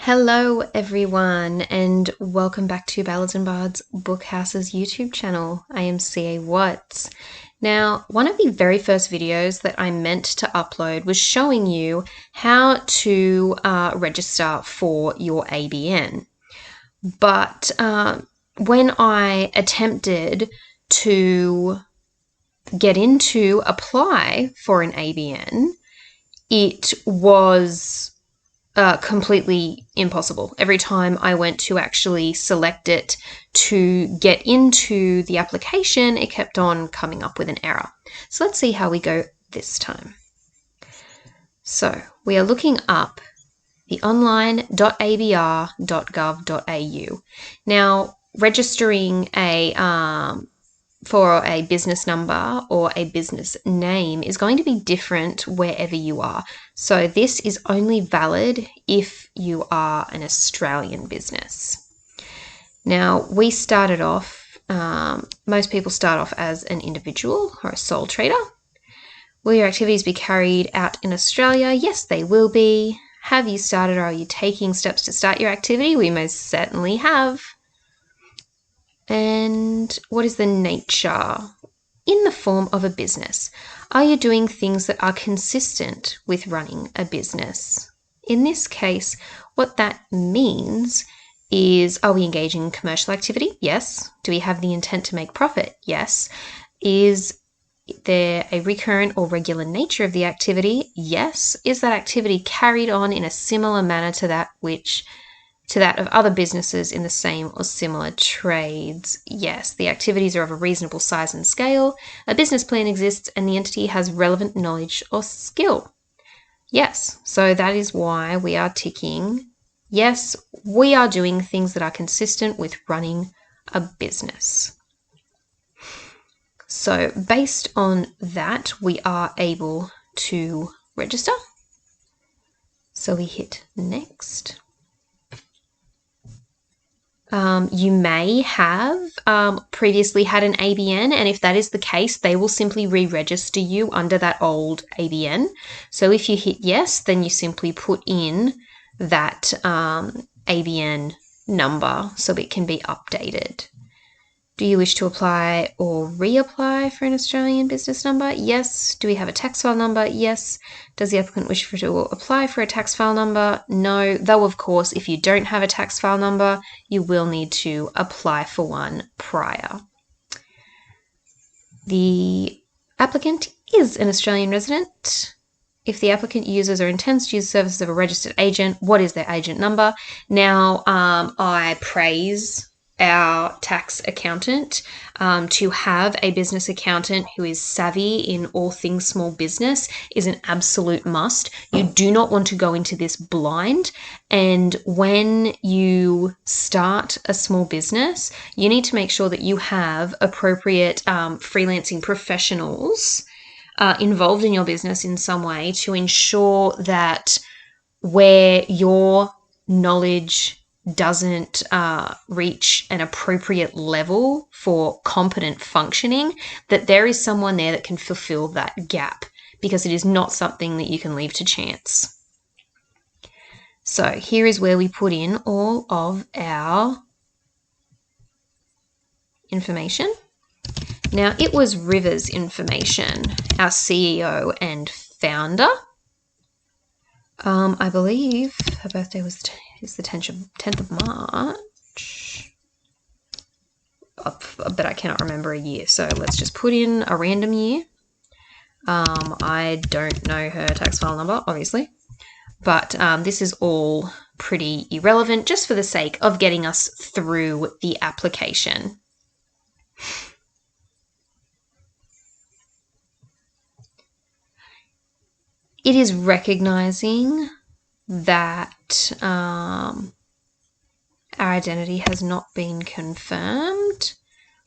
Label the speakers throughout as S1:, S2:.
S1: Hello everyone and welcome back to Ballads and Bards Bookhouse's YouTube channel. I am CA Watts. Now, one of the very first videos that I meant to upload was showing you how to register for your ABN. But when I attempted to get in to apply for an ABN, it was completely impossible. Every time I went to actually select it to get into the application, it kept on coming up with an error. So let's see how we go this time. So we are looking up the online.abr.gov.au. Now, registering for a business number or a business name is going to be different wherever you are. So this is only valid if you are an Australian business. Now, we started off, most people start off as an individual or a sole trader. Will your activities be carried out in Australia? Yes, they will be. Have you started or are you taking steps to start your activity? We most certainly have. And what is the nature? In the form of a business. Are you doing things that are consistent with running a business? In this case, what that means is, are we engaging in commercial activity? Yes. Do we have the intent to make profit? Yes. Is there a recurrent or regular nature of the activity? Yes. Is that activity carried on in a similar manner to that of other businesses in the same or similar trades? Yes. The activities are of a reasonable size and scale. A business plan exists and the entity has relevant knowledge or skill. Yes. So that is why we are ticking, yes, we are doing things that are consistent with running a business. So based on that, we are able to register. So we hit next. You may have previously had an ABN, and if that is the case, they will simply re-register you under that old ABN. So if you hit yes, then you simply put in that ABN number so it can be updated. Do you wish to apply or reapply for an Australian business number? Yes. Do we have a tax file number? Yes. Does the applicant wish to apply for a tax file number? No. Though, of course, if you don't have a tax file number, you will need to apply for one prior. The applicant is an Australian resident. If the applicant uses or intends to use the services of a registered agent, what is their agent number? Now, I praise our tax accountant to have a business accountant who is savvy in all things small business is an absolute must. You do not want to go into this blind, and when you start a small business, you need to make sure that you have appropriate freelancing professionals involved in your business in some way to ensure that where your knowledge doesn't reach an appropriate level for competent functioning, that there is someone there that can fulfill that gap, because it is not something that you can leave to chance. So here is where we put in all of our information. Now, it was River's information, our CEO and founder. I believe her birthday is the 10th of March, but I cannot remember a year, so let's just put in a random year. I don't know her tax file number, obviously, but this is all pretty irrelevant just for the sake of getting us through the application. It is recognizing that our identity has not been confirmed.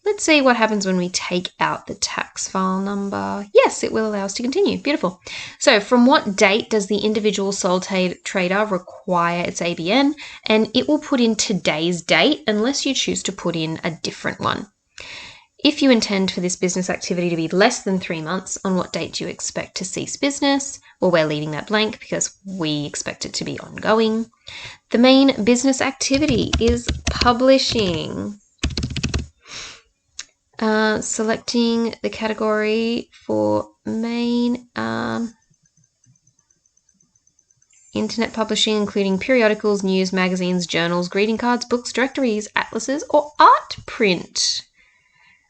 S1: Let's see what happens when we take out the tax file number. Yes, it will allow us to continue. Beautiful. So from what date does the individual sole trader require its ABN? And it will put in today's date unless you choose to put in a different one. If you intend for this business activity to be less than 3 months, on what date do you expect to cease business? Well, we're leaving that blank because we expect it to be ongoing. The main business activity is publishing. Selecting the category for main internet publishing, including periodicals, news, magazines, journals, greeting cards, books, directories, atlases, or art print.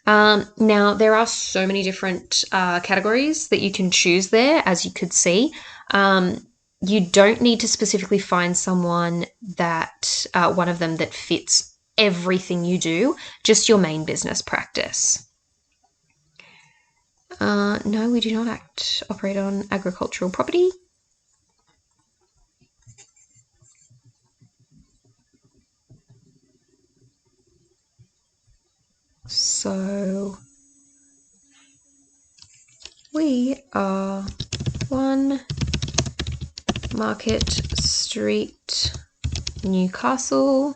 S1: Now, there are so many different categories that you can choose there, as you could see. You don't need to specifically find someone that, one of them that fits everything you do, just your main business practice. No, we do not operate on agricultural property. So we are 1 Market Street, Newcastle.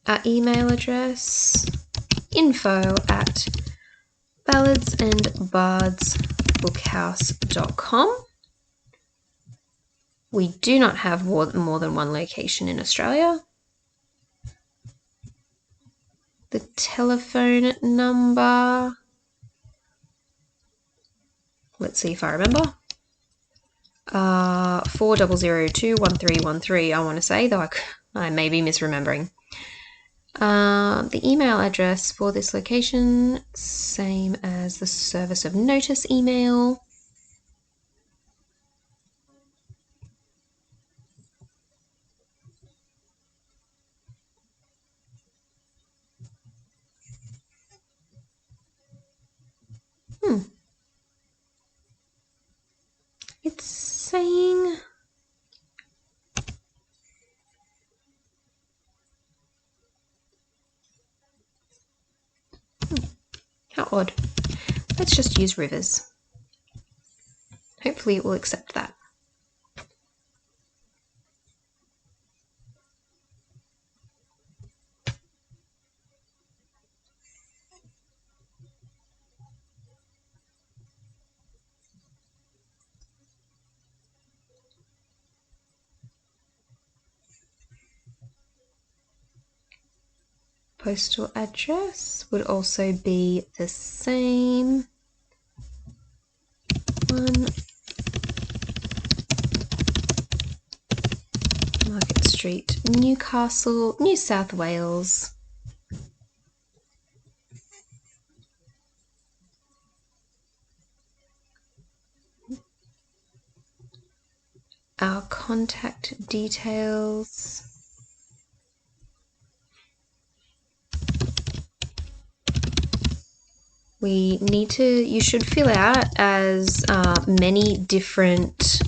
S1: Our email address, info@balladsandbardsbookhouse.com. We do not have more than one location in Australia. The telephone number, let's see if I remember, 40021313, I want to say, though I may be misremembering. The email address for this location, same as the service of notice email. It's saying how odd. Let's just use Rivers. Hopefully it will accept that. Postal address would also be the same. 1 Market Street, Newcastle, New South Wales. Our contact details. You should fill out as many different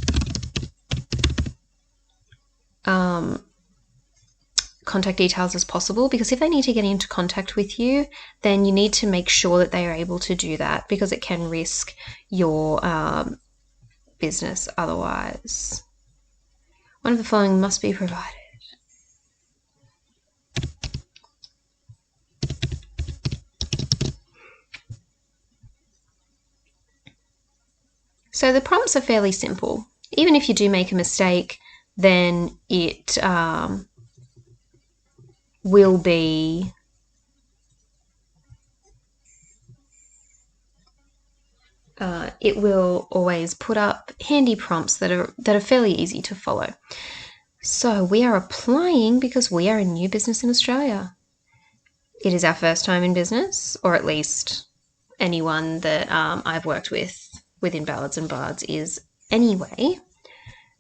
S1: contact details as possible, because if they need to get into contact with you, then you need to make sure that they are able to do that, because it can risk your business otherwise. One of the following must be provided. So the prompts are fairly simple. Even if you do make a mistake, then it will be it will always put up handy prompts that are fairly easy to follow. So we are applying because we are a new business in Australia. It is our first time in business, or at least anyone that I've worked with within Ballads and Bards is anyway.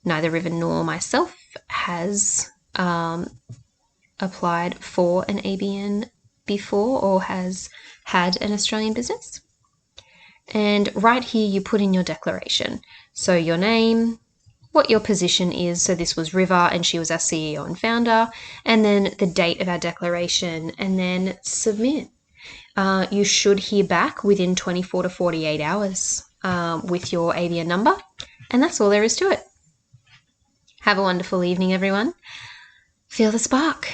S1: Neither River nor myself has applied for an ABN before or has had an Australian business. And right here you put in your declaration. So your name, what your position is. So this was River and she was our CEO and founder. And then the date of our declaration, and then submit. You should hear back within 24 to 48 hours with your ABN number. And that's all there is to it. Have a wonderful evening, everyone. Feel the spark.